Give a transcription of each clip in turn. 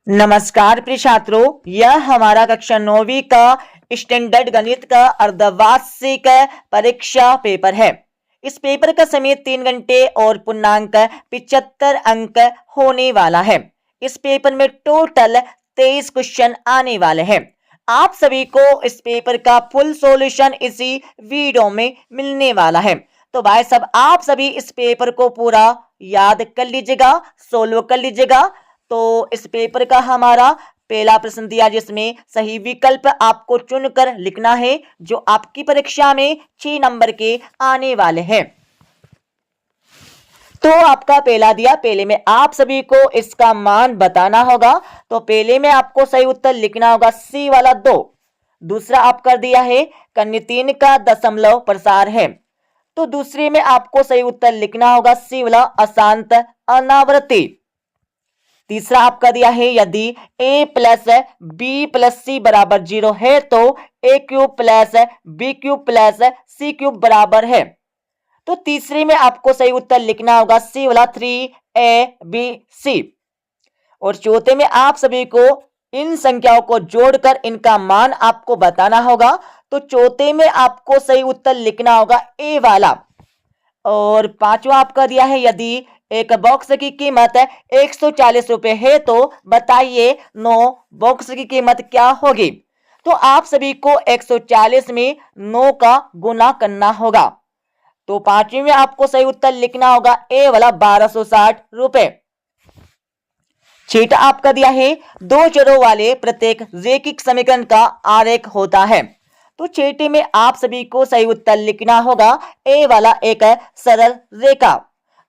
नमस्कार प्रिय छात्रों, यह हमारा कक्षा 9वीं का स्टैंडर्ड गणित का अर्धवार्षिक परीक्षा पेपर है। इस पेपर का समय 3 घंटे और पूर्णांक 75 अंक होने वाला है। इस पेपर में टोटल 23 क्वेश्चन आने वाले हैं। आप सभी को इस पेपर का फुल सॉल्यूशन इसी वीडियो में मिलने वाला है। तो भाई साहब, आप सभी इस पेपर को पूरा याद कर लीजिएगा, सोल्व कर लीजिएगा। तो इस पेपर का हमारा पहला प्रश्न दिया, जिसमें सही विकल्प आपको चुनकर लिखना है, जो आपकी परीक्षा में 6 नंबर के आने वाले हैं। तो आपका पहला दिया, पहले में आप सभी को इसका मान बताना होगा। तो पहले में आपको सही उत्तर लिखना होगा सी वाला 2। दूसरा आपका दिया है कन्या 3 का दशमलव प्रसार है। तो दूसरे में आपको सही उत्तर लिखना होगा सी वाला अशांत अनावृत्ति। तीसरा आपका दिया है यदि a plus B plus C बराबर 0 है तो a cube plus B cube plus C cube बराबर है। तो तीसरे में आपको सही उत्तर लिखना होगा सी वाला 3abc। और चौथे में आप सभी को इन संख्याओं को जोड़कर इनका मान आपको बताना होगा। तो चौथे में आपको सही उत्तर लिखना होगा ए वाला। और पांचवा आपका दिया है यदि एक बॉक्स की कीमत 140 रुपए है तो बताइए 9 बॉक्स की कीमत क्या होगी। तो आप सभी को 140 में 9 का गुना करना होगा। तो पांचवी में आपको सही उत्तर लिखना होगा ए वाला 1260 रुपए। छठा आपका दिया है दो चरों वाले प्रत्येक रैखिक समीकरण का आरेख होता है। तो छठे में आप सभी को सही उत्तर लिखना होगा ए वाला एक सरल रेखा।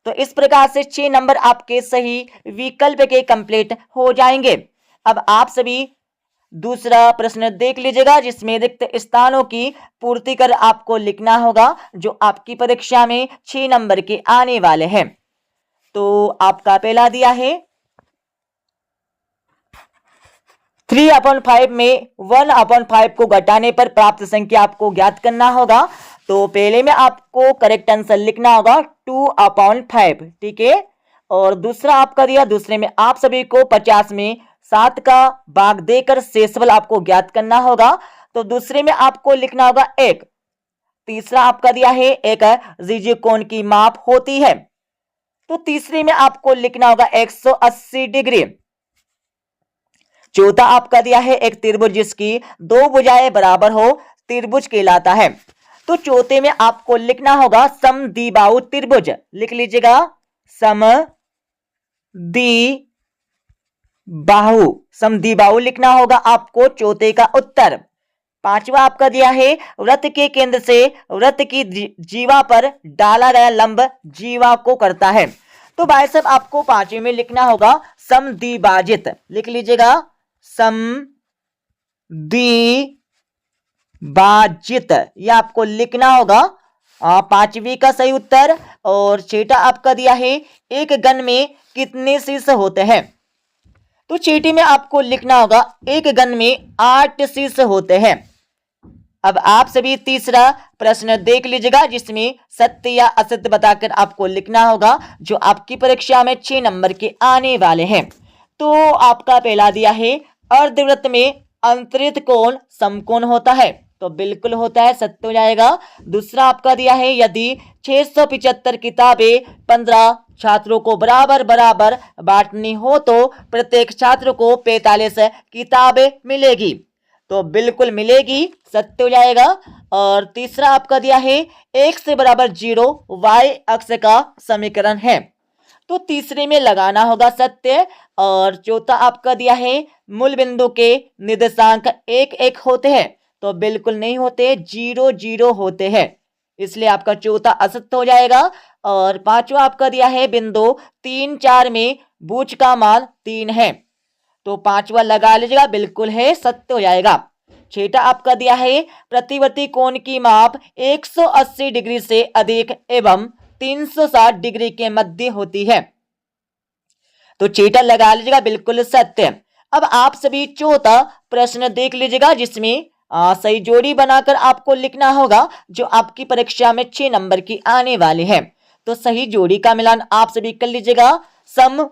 तो इस प्रकार से 6 नंबर आपके सही विकल्प के कंप्लीट हो जाएंगे। अब आप सभी दूसरा प्रश्न देख लीजिएगा, जिसमें रिक्त स्थानों की पूर्ति कर आपको लिखना होगा, जो आपकी परीक्षा में 6 नंबर के आने वाले हैं। तो आपका पहला दिया है 3/5 में 1/5 को घटाने पर प्राप्त संख्या आपको ज्ञात करना होगा। तो पहले में आपको करेक्ट आंसर लिखना होगा 2/5, ठीक है। और दूसरा आपका दिया, दूसरे में आप सभी को 50 में 7 का भाग देकर शेषफल आपको ज्ञात करना होगा। तो दूसरे में आपको लिखना होगा 1। तीसरा आपका दिया है एक त्रिज्यीय कोण की माप होती है। तो तीसरे में आपको लिखना होगा 180 डिग्री। चौथा आपका दिया है एक त्रिभुज जिसकी 2 भुजाएं बराबर हो त्रिभुज कहलाता है। तो चौथे में आपको लिखना होगा समद्विबाहु त्रिभुज। लिख लीजिएगा समद्विबाहु लिखना होगा आपको चौथे का उत्तर। पांचवा आपका दिया है वृत्त के केंद्र से वृत्त की जीवा पर डाला गया लंब जीवा को करता है। तो भाई साहब, आपको पांचवे में लिखना होगा समद्विभाजित। लिख लीजिएगा समद्विभाजित, यह आपको लिखना होगा पांचवी का सही उत्तर। और छठा आपका दिया है एक घन में कितने शीर्ष होते हैं। तो छठी में आपको लिखना होगा एक घन में 8 शीर्ष होते हैं। अब आप सभी तीसरा प्रश्न देख लीजिएगा, जिसमें सत्य या असत्य बताकर आपको लिखना होगा, जो आपकी परीक्षा में 6 नंबर के आने वाले हैं। तो आपका पहला दिया है अर्धवृत्त में अंतरित कोण समकोण होता है। तो बिल्कुल होता है, सत्य हो जाएगा। दूसरा आपका दिया है यदि 675 किताबें 15 छात्रों को बराबर बराबर बांटनी हो तो प्रत्येक छात्र को 45 किताबें मिलेगी। तो बिल्कुल मिलेगी, सत्य हो जाएगा। और तीसरा आपका दिया है x से बराबर 0 y अक्ष का समीकरण है। तो तीसरे में लगाना होगा सत्य। और चौथा आपका दिया है मूल बिंदु के निर्देशांक 1 होते हैं। तो बिल्कुल नहीं होते, 0 होते हैं, इसलिए आपका चौथा असत्य हो जाएगा। और पांचवा आपका दिया है बिंदु 3, 4 में भुज का मान 3 है। तो पांचवा लगा लीजिएगा, बिल्कुल है, सत्य हो जाएगा। छठा आपका दिया है प्रतिवर्ती कोण की माप 180 डिग्री से अधिक एवं 360 डिग्री के मध्य होती है। तो छठा लगा लीजिएगा, बिल्कुल सत्य। अब आप सभी चौथा प्रश्न देख लीजिएगा, जिसमें सही जोड़ी बनाकर आपको लिखना होगा, जो आपकी परीक्षा में 6 नंबर की आने वाले हैं। तो सही जोड़ी का मिलान आप सभी कर लीजिएगा। सम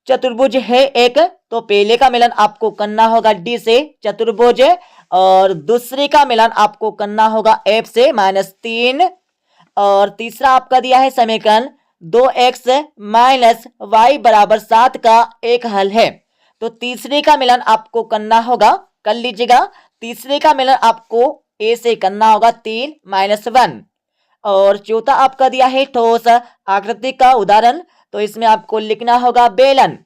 चतुर्भुज है एक तो पहले का मिलन आपको करना होगा डी से चतुर्भुज, और दूसरे का मिलन आपको करना होगा एफ से -3, और तीसरा आपका दिया है समीकरण 2x माइनस वाई बराबर 7 का एक हल है। तो तीसरे का मिलन आपको करना होगा, कर लीजिएगा, तीसरे का मिलन आपको ए से करना होगा 3 -1, और चौथा आपका दिया है ठोस आकृति का उदाहरण, तो इसमें आपको लिखना होगा बेलन,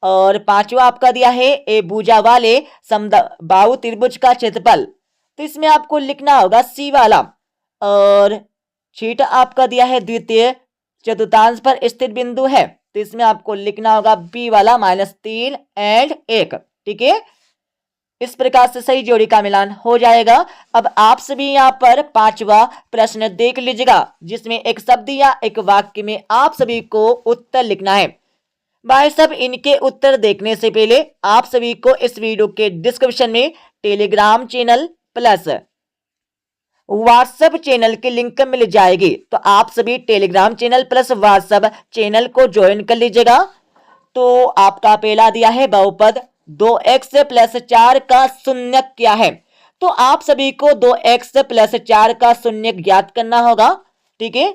और पांचवा आपका दिया है ए भुजा वाले समबाहु त्रिभुज का क्षेत्रफल, तो इसमें आपको लिखना होगा सी वाला, और छठा आपका दिया है द्वितीय चतुर्थांश पर स्थित बिंदु है, तो इसमें आपको लिखना होगा बी वाला -3 और 1। ठीक है, इस प्रकार से सही जोड़ी का मिलान हो जाएगा। अब आप सभी यहाँ पर पांचवा प्रश्न देख लीजिएगा, जिसमें एक शब्द या एक वाक्य में आप सभी को उत्तर लिखना है। भाई साहब, इनके उत्तर देखने से पहले आप सभी को इस वीडियो के डिस्क्रिप्शन में Telegram channel plus WhatsApp channel की लिंक मिल जाएगी, तो आप सभी Telegram channel plus WhatsApp channel को ज्वाइन कर लीजिएगा। तो आपका पहला दिया है बहुपद 2x + 4 का शून्य क्या है, तो आप सभी को 2x + 4 का शून्य ज्ञात करना होगा। ठीक है,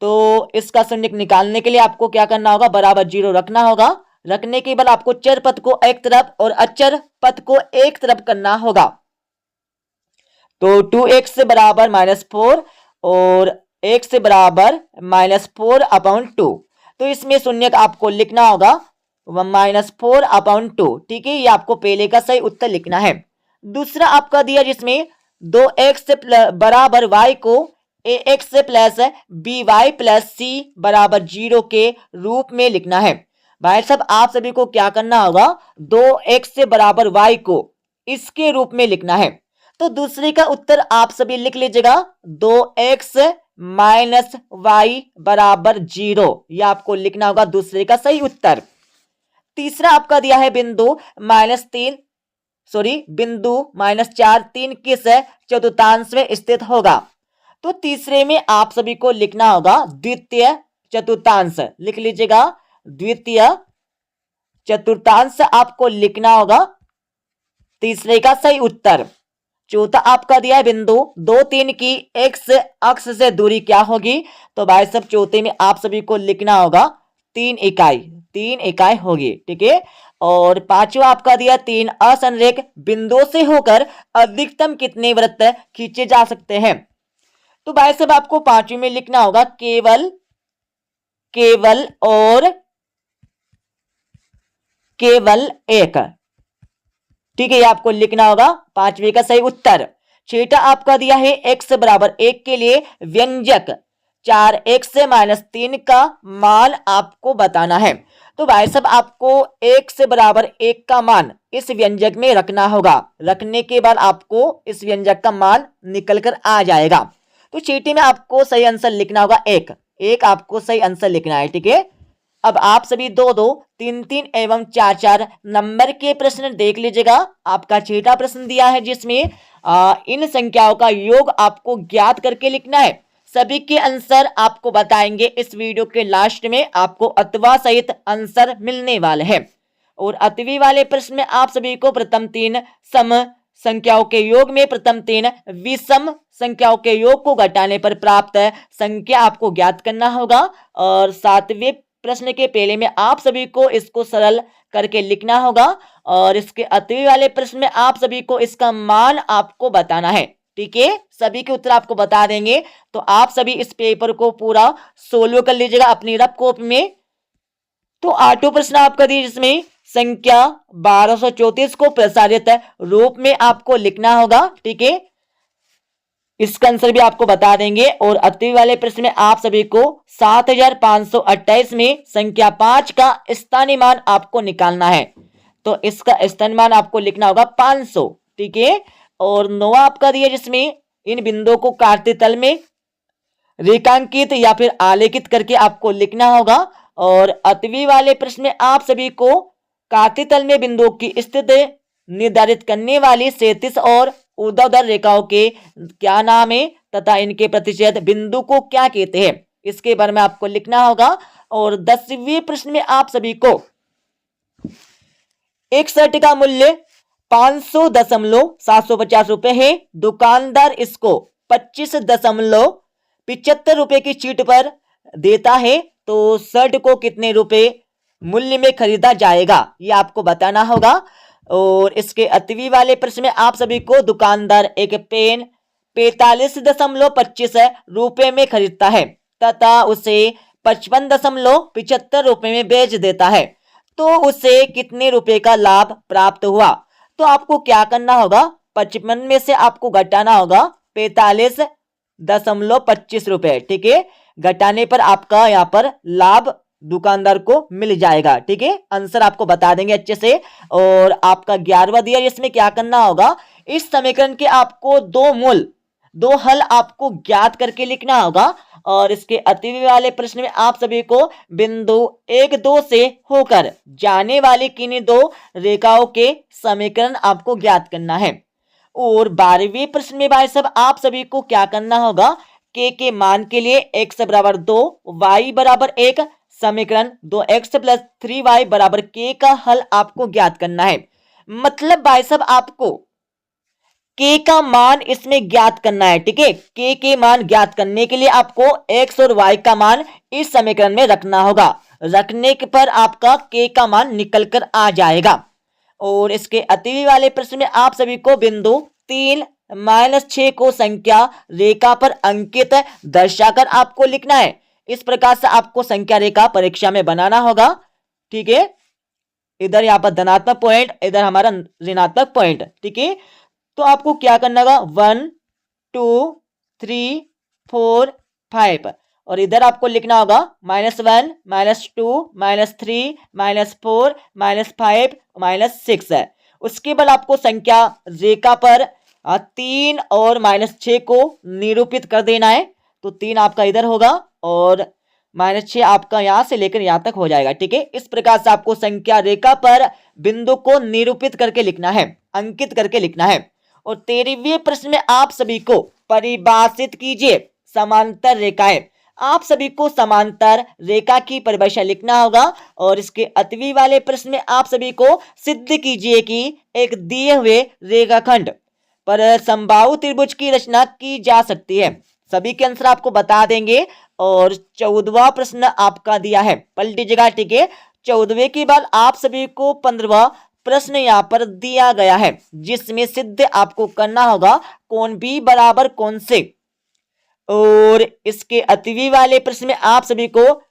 तो इसका शून्य निकालने के लिए आपको क्या करना होगा, बराबर 0 रखना होगा। रखने के बाद आपको चर पद को एक तरफ और अचर पद को एक तरफ करना होगा। तो 2x बराबर -4 और x बराबर -4/2, तो इसमें शून्य आपको लिखना होगा -4/2। ठीक है, ये आपको पहले का सही उत्तर लिखना है। दूसरा आपका दिया जिसमें 2x बराबर y को ax + by + c बराबर 0 के रूप में लिखना है। भाई साहब, आप सभी को क्या करना होगा, 2x बराबर y को इसके रूप में लिखना है। तो दूसरे का उत्तर आप सभी लिख लीजिएगा 2x - y बराबर 0, यह आपको लिखना होगा दूसरे का सही उत्तर। तीसरा आपका दिया है बिंदु -4 3 किस चतुर्थांश में स्थित होगा, तो तीसरे में आप सभी को लिखना होगा द्वितीय चतुर्थांश, लिख लीजिएगा द्वितीय चतुर्थांश आपको लिखना होगा तीसरे का सही उत्तर। चौथा आपका दिया है बिंदु 2 3 की x अक्ष से दूरी क्या होगी, तो भाई सब चौथे में आप सभी को लिखना होगा 3 इकाई होगी। ठीक है, और पांचवा आपका दिया 3 असंरेख बिंदुओं से होकर अधिकतम कितने वृत्त खींचे जा सकते हैं, तो भाई साहब आपको पांचवी में लिखना होगा केवल एक। ठीक है, ये आपको लिखना होगा पांचवे का सही उत्तर। छठा आपका दिया है x बराबर 1 के लिए व्यंजक 4x - 3 का मान आपको बताना है, तो भाई साहब आपको x बराबर 1 का मान इस व्यंजक में रखना होगा। रखने के बाद आपको इस व्यंजक का मान निकल कर आ जाएगा। तो चीटी में आपको सही आंसर लिखना होगा एक आपको सही आंसर लिखना है। ठीक है, अब आप सभी 2-2, 3-3 एवं 4-4 नंबर के प्रश्न देख लीजिएगा। आपका छठा प्रश्न दिया है जिसमें इन संख्याओं का योग आपको ज्ञात करके लिखना है। सभी के आंसर आपको बताएंगे इस वीडियो के लास्ट में, आपको अथवा सहित आंसर मिलने वाले हैं। और अथवी वाले प्रश्न में आप सभी को प्रथम 3 सम संख्याओं के योग में प्रथम 3 विषम संख्याओं के योग को घटाने पर प्राप्त संख्या आपको ज्ञात करना होगा। और 7वें प्रश्न के पहले में आप सभी को इसको सरल करके लिखना होगा, और इसके अथवी वाले प्रश्न में आप सभी को इसका मान आपको बताना है। ठीक है, सभी के उत्तर आपको बता देंगे, तो आप सभी इस पेपर को पूरा सोल्व कर लीजिएगा अपनी रफ कॉपी में। तो 8वां प्रश्न आपका दिया जिसमें संख्या 1234 को प्रसारित रूप में आपको लिखना होगा। ठीक है, इसका आंसर भी आपको बता देंगे। और अथवी वाले प्रश्न में आप सभी को 7528 में संख्या 5 का स्थानीय मान आपको निकालना है, तो इसका स्थानीय मान आपको लिखना होगा 500। ठीक है, और 9वां आपका दिया जिसमें इन बिंदुओं को काटते तल में रेखांकित या फिर आलेखित करके आपको लिखना होगा। और अथवी वाले प्रश्न में आप सभी को काटते तल में बिंदुओं की स्थिति निर्धारित करने वाली 37 और ऊर्ध्वाधर रेखाओं के क्या नाम है तथा इनके प्रतिच्छेद बिंदु को क्या कहते हैं, इसके बारे में आपको लिखना होगा। और 10वें प्रश्न में आप सभी को एक शर्ट का मूल्य 500.750 रुपए है। दुकानदार इसको 25.75 रुपए की चीट पर देता है, तो शर्ट को कितने रुपए मूल्य में खरीदा जाएगा, ये आपको बताना होगा। और इसके अतिवी वाले प्रश्न में आप सभी को दुकानदार एक पेन 45.25 रुपए में खरीदता है तथा उसे 55.75 रुपए में बेच देता है, तो उसे कितने रुपए का लाभ प्राप्त हुआ। तो आपको क्या करना होगा, 55 में से आपको घटाना होगा 45.25 रुपए। ठीक है, घटाने पर आपका यहाँ पर लाभ दुकानदार को मिल जाएगा। ठीक है, आंसर आपको बता देंगे अच्छे से। और आपका 11वां दिया, इसमें क्या करना होगा, इस समीकरण के आपको दो हल आपको ज्ञात करके लिखना होगा। और इसके अतिवी वाले प्रश्न में आप सभी को बिंदु 1, 2 से होकर जाने वाली किन्हीं दो रेखाओं के समीकरण आपको ज्ञात करना है। और 12वें प्रश्न में भाई साहब आप सभी को क्या करना होगा, के मान के लिए x बराबर 2, y बराबर 1, समीकरण 2x + 3y बराबर k का हल आपको ज्ञात करना है। मतलब भाई साहब आपको k का मान इसमें ज्ञात करना है। ठीक है, k के मान ज्ञात करने के लिए आपको x और y का मान इस समीकरण में रखना होगा। रखने पर आपका k का मान निकल कर आ जाएगा। और इसके अतिवी वाले प्रश्न में आप सभी को बिंदु 3-6 को संख्या रेखा पर अंकित दर्शाकर आपको लिखना है। इस प्रकार से आपको संख्या रेखा परीक्षा में बनाना होगा। ठीक है, इधर यहाँ पर धनात्मक पॉइंट, इधर हमारा ऋणात्मक पॉइंट। ठीक है, तो आपको क्या करना होगा, 1, 2, 3, 4, 5 और इधर आपको लिखना होगा -1, -2, -3, -4, -5, -6 है। उसके बाद आपको संख्या रेखा पर 3 और -6 को निरूपित कर देना है। तो 3 आपका इधर होगा और -6 आपका यहां से लेकर यहां तक हो जाएगा। ठीक है, इस प्रकार से आपको संख्या रेखा पर बिंदु को निरूपित करके लिखना है, अंकित करके लिखना है। और 13वें प्रश्न में आप सभी को परिभाषित कीजिए समांतर रेखाएं। आप सभी को समांतर रेखा की परिभाषा लिखना होगा। और इसके अतिवी वाले प्रश्न में आप सभी को सिद्ध कीजिए कि एक दिए हुए रेखाखंड पर समबाहु त्रिभुज की रचना की जा सकती है। सभी के आंसर आपको बता देंगे। और 14वां प्रश्न आपका दिया है, पलटी जगह। ठीक है, 14वें के बाद आप सभी को 15वां प्रश्न यहाँ पर दिया गया है, जिसमें सिद्ध आपको करना होगा कोण B बराबर कोण से। और इसके अतिवी वाले प्रश्न में आप सभी को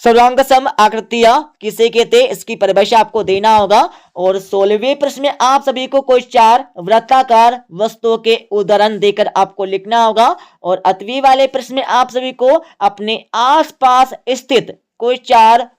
सर्वांगसम आकृतियां किसे कहते हैं, इसकी परिभाषा आपको देना होगा। और 16वें प्रश्न में आप सभी को कोई 4 वृत्ताकार वस्तुओं के उदाहरण देकर आपको लिखना होगा। और अतिवी वाले प्रश्न में आप सभी को अपने आसपास स्थित कोई 4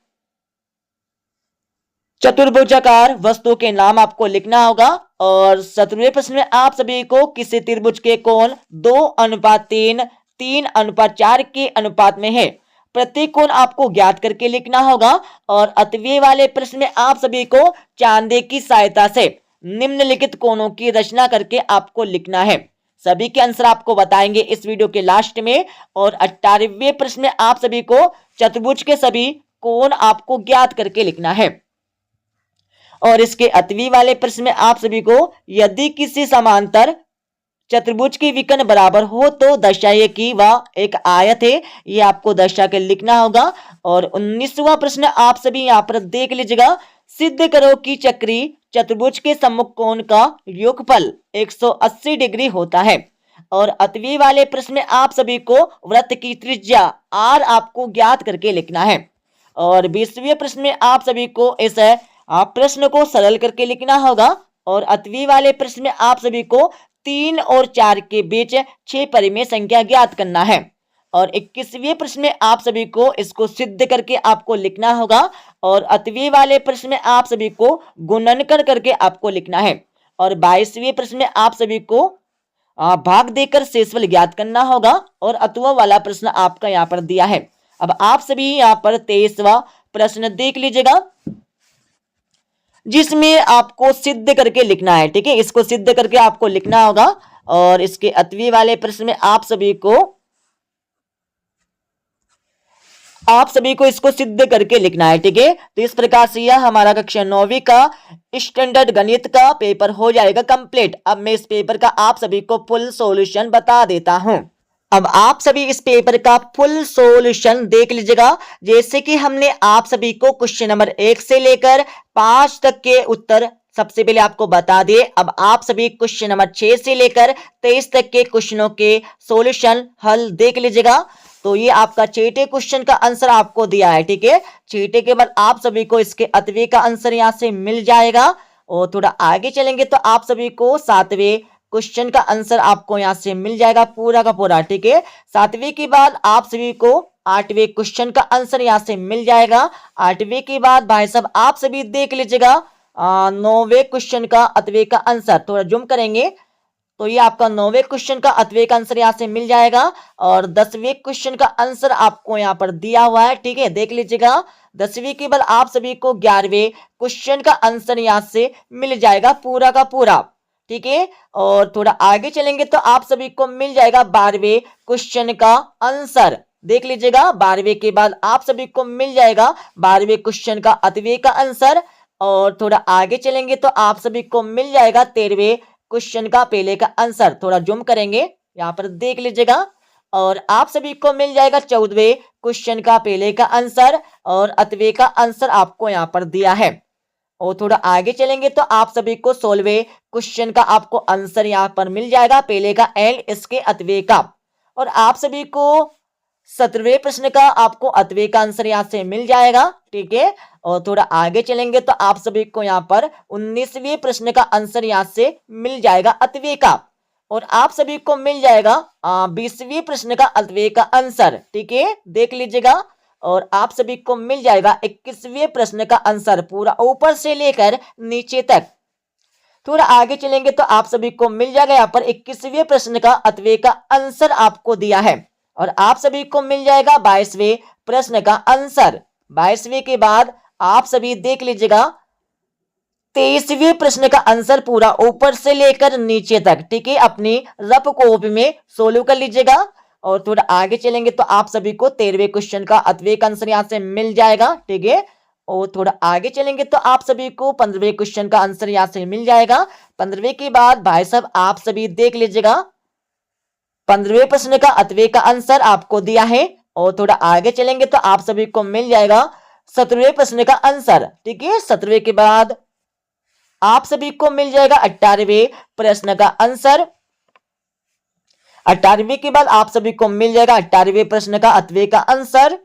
चतुर्भुजाकार वस्तुओं के नाम आपको लिखना होगा। और 17वें प्रश्न में आप सभी को किसी त्रिभुज के कोण 2:3, 3:4 के अनुपात में है, प्रत्येक कोण आपको ज्ञात करके लिखना होगा। और 8वें वाले प्रश्न में आप सभी को चांदे की सहायता से निम्नलिखित कोणों की रचना करके आपको लिखना है। सभी के आंसर आपको बताएंगे इस वीडियो के लास्ट में। और 18वें प्रश्न में आप सभी को चतुर्भुज के सभी कोण आपको ज्ञात करके लिखना है। और इसके अतिवी वाले प्रश्न में आप सभी को यदि किसी समांतर चतुर्भुज की विकर्ण बराबर हो तो दर्शाइए कि वह एक आयत है, ये आपको दर्शा कर लिखना होगा। और 19वां प्रश्न आप सभी यहाँ पर देख लीजिएगा, सिद्ध करो कि चक्री चतुर्भुज के सम्मुख कोण का योगफल 180 डिग्री होता है। और अतिवी वाले प्रश्न में आप सभी को वृत्त की त्रिज्या R आपको ज्ञात करके लिखना है। और 20वें प्रश्न में आप सभी को इस प्रश्न को सरल करके लिखना होगा। और अतिवी वाले प्रश्न में आप सभी को 3 और 4 के बीच 6 परिमेय संख्या ज्ञात करना है। और 21वें प्रश्न में आप सभी को इसको सिद्ध करके आपको लिखना होगा। और अतिवी वाले प्रश्न में आप सभी को गुणन करके आपको लिखना है। और 22वें प्रश्न में आप सभी को भाग देकर शेषफल ज्ञात करना होगा। और अतुवा वाला प्रश्न आपका यहाँ पर दिया है। अब आप सभी यहाँ पर 23वां प्रश्न देख लीजिएगा, जिसमें आपको सिद्ध करके लिखना है। ठीक है, इसको सिद्ध करके आपको लिखना होगा। और इसके अतवी वाले प्रश्न में आप सभी को आप सभी को इसको सिद्ध करके लिखना है, ठीक है। तो इस प्रकार से यह हमारा कक्षा 9वीं का स्टैंडर्ड गणित का पेपर हो जाएगा कंप्लीट। अब मैं इस पेपर का आप सभी को फुल सॉल्यूशन बता देता हूं। अब आप सभी इस पेपर का फुल सॉल्यूशन देख लीजिएगा। जैसे कि हमने आप सभी को क्वेश्चन नंबर 1 से लेकर 5 तक के उत्तर सबसे पहले आपको बता दिए। अब आप सभी क्वेश्चन नंबर 6 से लेकर 23 तक के क्वेश्चनों के सॉल्यूशन हल देख लीजिएगा। तो ये आपका छठे क्वेश्चन का आंसर आपको दिया है, ठीक है। छठे के बाद आप सभी को इसके अतवे का आंसर यहाँ से मिल जाएगा। और थोड़ा आगे चलेंगे तो आप सभी को 7वें क्वेश्चन का आंसर आपको यहाँ से मिल जाएगा पूरा का पूरा, ठीक है। 7वें के बाद आप सभी को 8वें क्वेश्चन का आंसर यहाँ से मिल जाएगा। 8वें के बाद भाई साहब आप सभी देख लीजिएगा 9वें क्वेश्चन का अतवे का आंसर। थोड़ा जूम करेंगे तो ये आपका 9वें क्वेश्चन का अतवे का आंसर यहाँ से मिल जाएगा। और 10वें क्वेश्चन का आंसर आपको यहाँ पर दिया हुआ है, ठीक है, देख लीजिएगा। 10वीं के बाद आप सभी को 11वें क्वेश्चन का आंसर यहाँ से मिल जाएगा पूरा का पूरा, ठीक है। और थोड़ा आगे चलेंगे तो आप सभी को मिल जाएगा 12वें क्वेश्चन का आंसर, देख लीजिएगा। 12वें के बाद आप सभी को मिल जाएगा 12वें क्वेश्चन का अतवे का आंसर। और थोड़ा आगे चलेंगे तो आप सभी को मिल जाएगा 13वें क्वेश्चन का पहले का आंसर। थोड़ा जूम करेंगे यहाँ पर देख लीजिएगा। और आप सभी को मिल जाएगा 14वें क्वेश्चन का पहले का आंसर और अतवे का आंसर आपको यहाँ पर दिया है। और थोड़ा आगे चलेंगे तो आप सभी को 16वें क्वेश्चन का आपको आंसर यहाँ पर मिल जाएगा पहले का एंड इसके अतवे का। और आप सभी को 17वें प्रश्न का आपको अतवे का आंसर यहाँ से मिल जाएगा, ठीक है। और थोड़ा आगे चलेंगे तो आप सभी को यहाँ पर 19वें प्रश्न का आंसर यहाँ से मिल जाएगा अतवे का। और आप सभी को मिल जाएगा 20वें प्रश्न का अतवे का आंसर, ठीक है, देख लीजिएगा। और आप सभी को मिल जाएगा 21वें प्रश्न का आंसर पूरा ऊपर से लेकर नीचे तक। थोड़ा आगे चलेंगे तो आप सभी को मिल जाएगा यहाँ पर 21वें प्रश्न का अतवे का आंसर आपको दिया है। और आप सभी को मिल जाएगा 22वें प्रश्न का आंसर। 22वें के बाद आप सभी देख लीजिएगा 23वें प्रश्न का आंसर पूरा ऊपर से लेकर नीचे तक, ठीक है, अपनी रफ कॉपी में सोल्व कर लीजिएगा। और थोड़ा आगे चलेंगे तो आप सभी को 13वें क्वेश्चन का अतवे का आंसर यहाँ से मिल जाएगा, ठीक है। और थोड़ा आगे चलेंगे तो आप सभी को 15वें क्वेश्चन का आंसर यहाँ से मिल जाएगा। 15वें के बाद भाई साहब आप सभी देख लीजिएगा 15वें प्रश्न का अतवे का आंसर आपको दिया है। और थोड़ा आगे चलेंगे तो आप सभी को मिल जाएगा 17वें प्रश्न का आंसर, ठीक है। 17वें के बाद आप सभी को मिल जाएगा 18वें प्रश्न का आंसर। 18वें के बाद आप सभी को मिल जाएगा 18वें प्रश्न का अतवे का आंसर।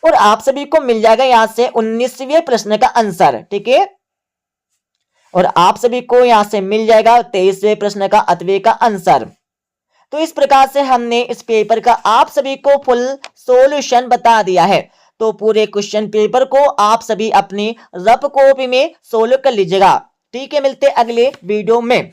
और आप सभी को मिल जाएगा यहां से 19वें प्रश्न का आंसर, ठीक है। और आप सभी को यहां से मिल जाएगा 23वें प्रश्न का अतवे का आंसर। तो इस प्रकार से हमने इस पेपर का आप सभी को फुल सॉल्यूशन बता दिया है। तो पूरे क्वेश्चन पेपर को आप सभी अपनी रफ कॉपी में सोल्व कर लीजिएगा, ठीक है। मिलते अगले वीडियो में।